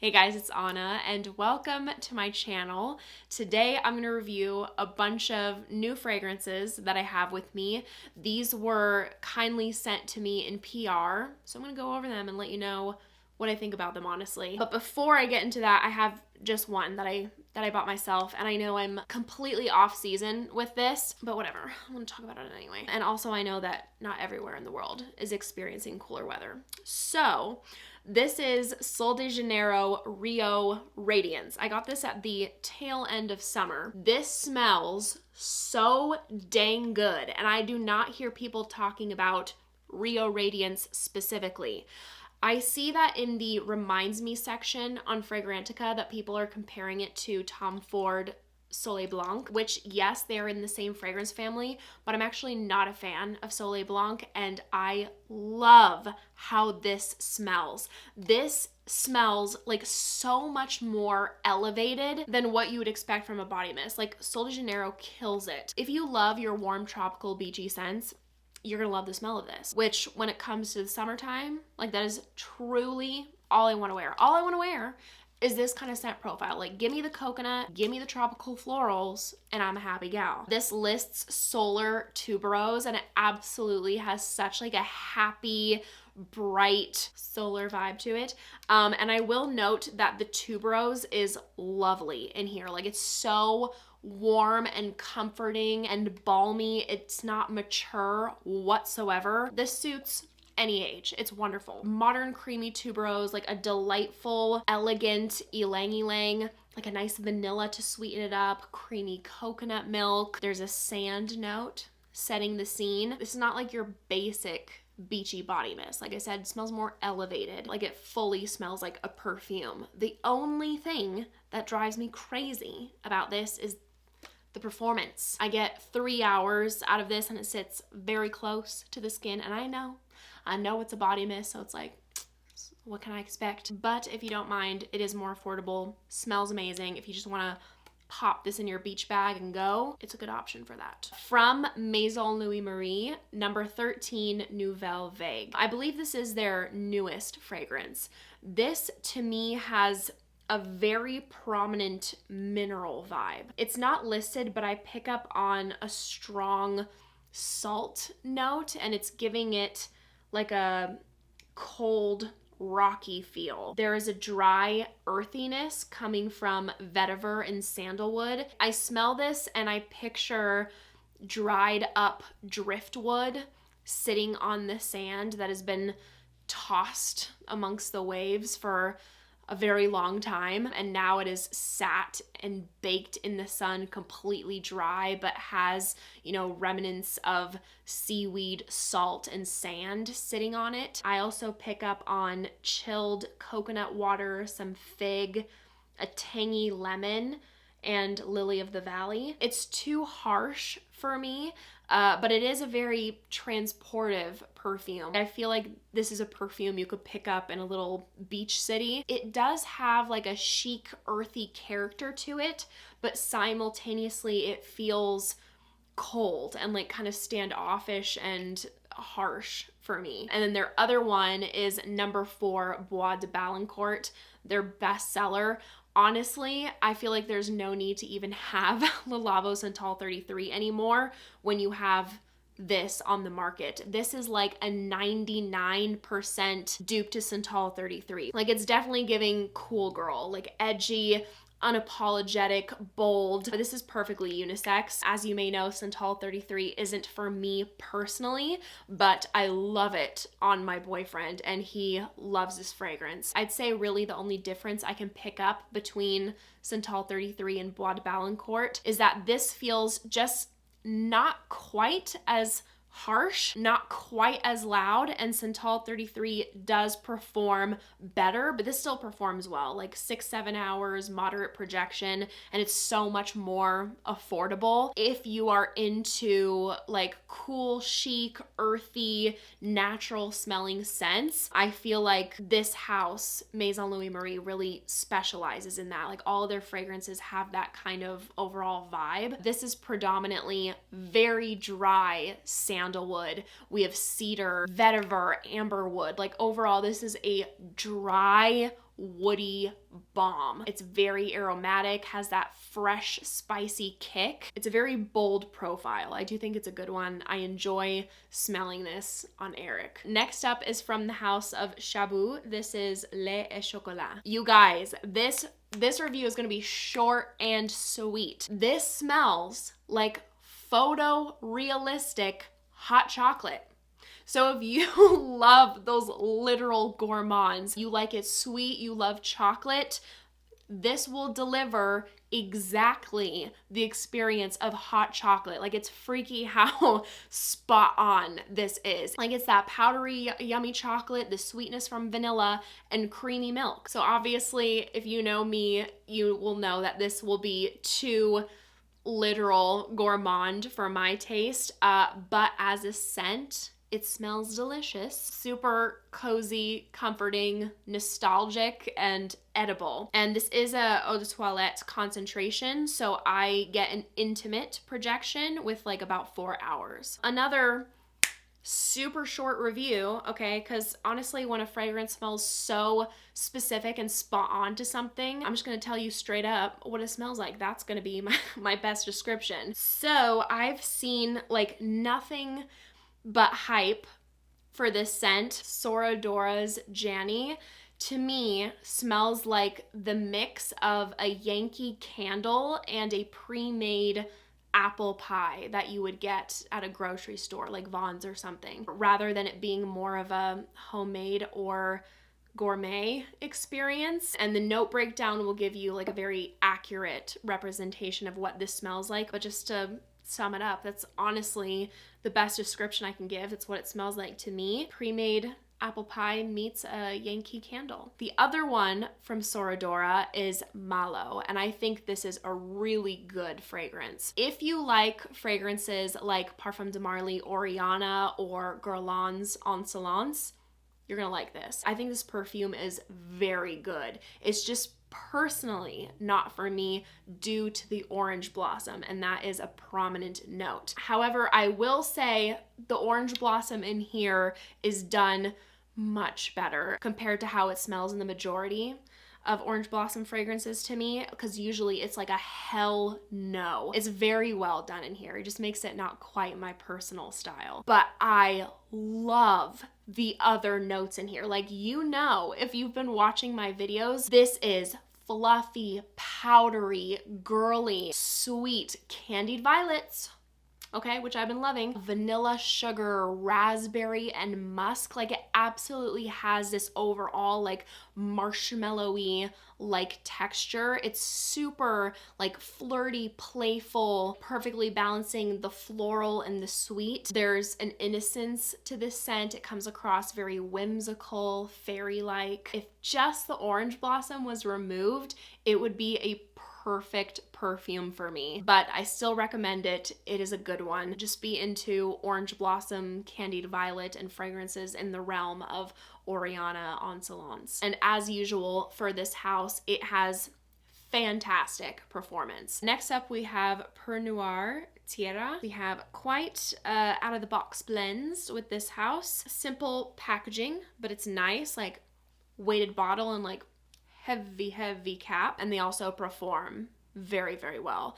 Hey guys, it's Anna and welcome to my channel. Today I'm going to review a bunch of new fragrances that I have with me. These were kindly sent to me in PR, so I'm going to go over them and let you know what I think about them honestly. But before I get into that, I have just one that I bought myself, and I know I'm completely off season with this, but whatever, I'm gonna talk about it anyway. And also I know that not everywhere in the world is experiencing cooler weather. So this is Sol de Janeiro Rio Radiance. I got this at the tail end of summer. This smells so dang good, and I do not hear people talking about Rio Radiance specifically. I see that in the Reminds Me section on Fragrantica that people are comparing it to Tom Ford Soleil Blanc, which yes, they're in the same fragrance family, but I'm actually not a fan of Soleil Blanc, and I love how this smells. This smells like so much more elevated than what you would expect from a body mist. Like Sol de Janeiro kills it. If you love your warm tropical beachy scents, you're gonna love the smell of this, which when it comes to the summertime, like that is truly all I wanna wear. All I wanna wear is this kind of scent profile. Like give me the coconut, give me the tropical florals, and I'm a happy gal. This lists solar tuberose, and it absolutely has such like a happy, bright solar vibe to it. And I will note that the tuberose is lovely in here. Like it's so warm and comforting and balmy. It's not mature whatsoever. This suits any age. It's wonderful. Modern creamy tuberose, like a delightful, elegant ylang ylang, like a nice vanilla to sweeten it up, creamy coconut milk. There's a sand note setting the scene. This is not like your basic beachy body mist. Like I said, it smells more elevated. Like it fully smells like a perfume. The only thing that drives me crazy about this is the performance. I get 3 hours out of this and it sits very close to the skin, and I know it's a body mist, so it's like, what can I expect? But if you don't mind, it is more affordable, smells amazing. If you just wanna pop this in your beach bag and go, it's a good option for that. From Maison Louis Marie, number 13, Nouvelle Vague. I believe this is their newest fragrance. This to me has a very prominent mineral vibe. It's not listed, but I pick up on a strong salt note, and it's giving it like a cold, rocky feel. There is a dry earthiness coming from vetiver and sandalwood. I smell this and I picture dried up driftwood sitting on the sand that has been tossed amongst the waves for a very long time, and now it is sat and baked in the sun, completely dry, but has, you know, remnants of seaweed, salt, and sand sitting on it. I also pick up on chilled coconut water, some fig, a tangy lemon, and lily of the valley. It's too harsh for me, but it is a very transportive perfume. I feel like this is a perfume you could pick up in a little beach city. It does have like a chic, earthy character to it, but simultaneously it feels cold and like kind of standoffish and harsh for me. And then their other one is number 4, Bois de Balincourt, their bestseller. Honestly, I feel like there's no need to even have Le Labo Santal 33 anymore when you have this on the market. This is like a 99% dupe to Santal 33. Like it's definitely giving cool girl, like edgy, unapologetic, bold. But this is perfectly unisex. As you may know, Santal 33 isn't for me personally, but I love it on my boyfriend and he loves this fragrance. I'd say really the only difference I can pick up between Santal 33 and Bois de Balincourt is that this feels just not quite as harsh, not quite as loud, and Santal 33 does perform better, but this still performs well, like 6-7 hours, moderate projection, and it's so much more affordable. If you are into like cool, chic, earthy, natural smelling scents, I feel like this house, Maison Louis Marie, really specializes in that. Like all of their fragrances have that kind of overall vibe. This is predominantly very dry sandalwood. We have cedar, vetiver, amberwood. Like overall, this is a dry, woody bomb. It's very aromatic, has that fresh, spicy kick. It's a very bold profile. I do think it's a good one. I enjoy smelling this on Eric. Next up is from the house of Chabaud. This is Lait et Chocolat. You guys, this review is gonna be short and sweet. This smells like photorealistic hot chocolate. So if you love those literal gourmands, you like it sweet, you love chocolate, this will deliver exactly the experience of hot chocolate. Like, it's freaky how spot on this is. Like, it's that powdery, yummy chocolate, the sweetness from vanilla, and creamy milk. So obviously, if you know me, you will know that this will be too literal gourmand for my taste, but as a scent, it smells delicious, super cozy, comforting, nostalgic, and edible. And this is a eau de toilette concentration, so I get an intimate projection with like about 4 hours. Another super short review, okay, because honestly, when a fragrance smells so specific and spot on to something, I'm just gonna tell you straight up what it smells like. That's gonna be my best description. So I've seen like nothing but hype for this scent. Sora Dora's Jany, to me, smells like the mix of a Yankee Candle and a pre-made apple pie that you would get at a grocery store, like Vaughn's or something, rather than it being more of a homemade or gourmet experience. And the note breakdown will give you like a very accurate representation of what this smells like. But just to sum it up, that's honestly the best description I can give. It's what it smells like to me. Pre-made apple pie meets a Yankee Candle. The other one from Sora Dora is Mallow, and I think this is a really good fragrance. If you like fragrances like Parfums de Marly, Oriana, or Guerlain's Insolence, you're gonna like this. I think this perfume is very good. It's just personally not for me due to the orange blossom, and that is a prominent note. However, I will say the orange blossom in here is done much better compared to how it smells in the majority of orange blossom fragrances to me, because usually it's like a hell no. It's very well done in here. It just makes it not quite my personal style. But I love the other notes in here. Like, you know, if you've been watching my videos, this is fluffy, powdery, girly, sweet candied violets, okay, which I've been loving. Vanilla, sugar, raspberry, and musk. Like, it absolutely has this overall like marshmallowy like texture. It's super like flirty, playful, perfectly balancing the floral and the sweet. There's an innocence to this scent. It comes across very whimsical, fairy-like. If just the orange blossom was removed, it would be a perfect perfume for me, but I still recommend it. It is a good one. Just be into orange blossom, candied violet, and fragrances in the realm of Oriana Insolence. And as usual for this house, it has fantastic performance. Next up, we have Pernoire Tierra. We have quite out of the box blends with this house. Simple packaging, but it's nice, like weighted bottle and like heavy cap, and they also perform very, very well.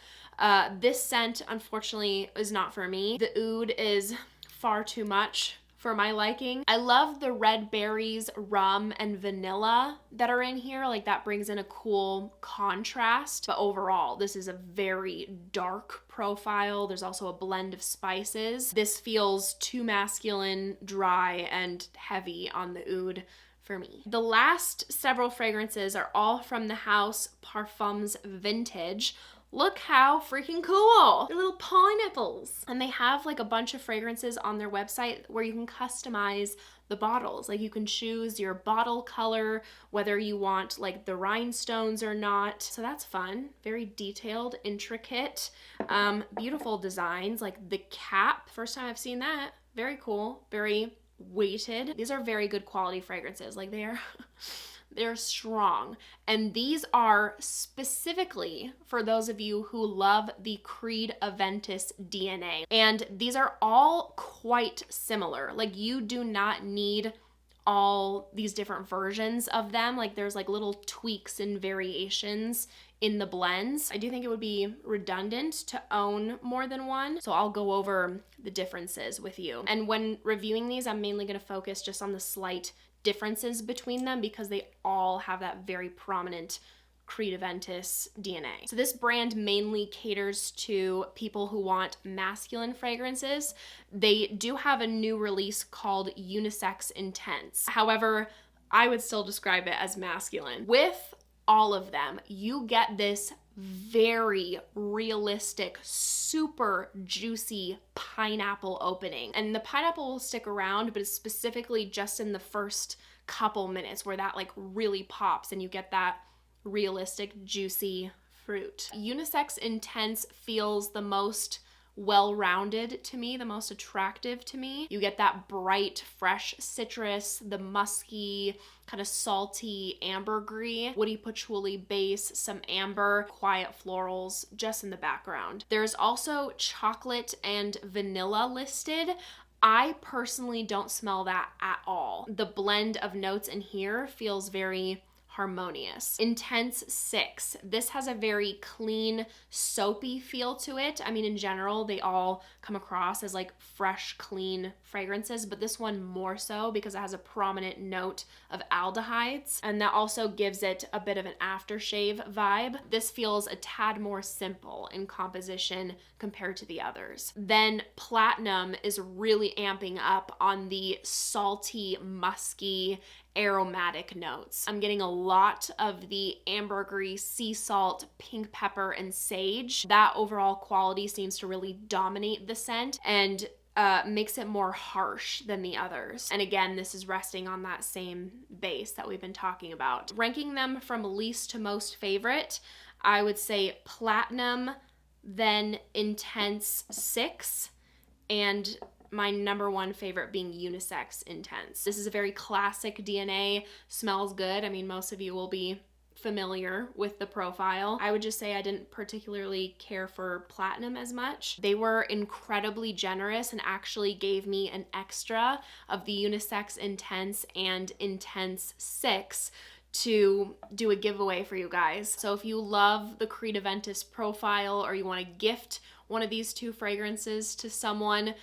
This scent, unfortunately, is not for me. The oud is far too much for my liking. I love the red berries, rum, and vanilla that are in here. Like, that brings in a cool contrast, but overall, this is a very dark profile. There's also a blend of spices. This feels too masculine, dry, and heavy on the oud for me. The last several fragrances are all from the house Parfums Vintage. Look how freaking cool! They're little pineapples. And they have like a bunch of fragrances on their website where you can customize the bottles. Like, you can choose your bottle color, whether you want like the rhinestones or not. So that's fun. Very detailed, intricate, beautiful designs. Like the cap, first time I've seen that. Very cool, very weighted. These are very good quality fragrances. Like, they're strong. And these are specifically for those of you who love the Creed Aventus DNA. And these are all quite similar. Like, you do not need all these different versions of them. Like there's like little tweaks and variations in the blends. I do think it would be redundant to own more than one, so I'll go over the differences with you. And when reviewing these, I'm mainly going to focus just on the slight differences between them because they all have that very prominent Creativentis DNA. So this brand mainly caters to people who want masculine fragrances. They do have a new release called Unisex Intense. However, I would still describe it as masculine. With all of them, you get this very realistic, super juicy pineapple opening. And the pineapple will stick around, but it's specifically just in the first couple minutes where that like really pops and you get that realistic, juicy fruit. Unisex Intense feels the most well-rounded to me, the most attractive to me. You get that bright, fresh citrus, the musky, kind of salty ambergris, woody patchouli base, some amber, quiet florals just in the background. There's also chocolate and vanilla listed. I personally don't smell that at all. The blend of notes in here feels very harmonious. Intense 6. This has a very clean, soapy feel to it. I mean, in general, they all come across as like fresh, clean fragrances, but this one more so because it has a prominent note of aldehydes, and that also gives it a bit of an aftershave vibe. This feels a tad more simple in composition compared to the others. Then Platinum is really amping up on the salty, musky, aromatic notes. I'm getting a lot of the ambergris, sea salt, pink pepper, and sage. That overall quality seems to really dominate the scent and makes it more harsh than the others. And again, this is resting on that same base that we've been talking about. Ranking them from least to most favorite, I would say Platinum, then Intense 6, and my number one favorite being Unisex Intense. This is a very classic DNA, smells good. I mean, most of you will be familiar with the profile. I would just say I didn't particularly care for Platinum as much. They were incredibly generous and actually gave me an extra of the Unisex Intense and Intense 6 to do a giveaway for you guys. So if you love the Creativentis profile or you want to gift one of these two fragrances to someone,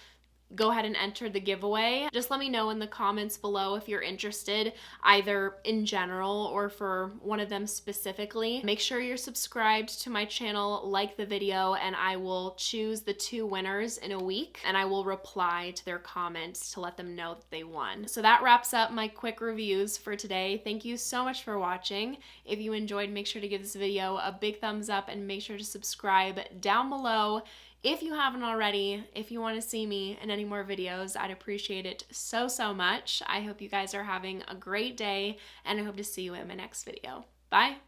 go ahead and enter the giveaway. Just let me know in the comments below if you're interested, either in general or for one of them specifically. Make sure you're subscribed to my channel, like the video, and I will choose the 2 winners in a week, and I will reply to their comments to let them know that they won. So that wraps up my quick reviews for today. Thank you so much for watching. If you enjoyed, make sure to give this video a big thumbs up and make sure to subscribe down below. If you haven't already, if you want to see me in any more videos, I'd appreciate it so, so much. I hope you guys are having a great day, and I hope to see you in my next video. Bye!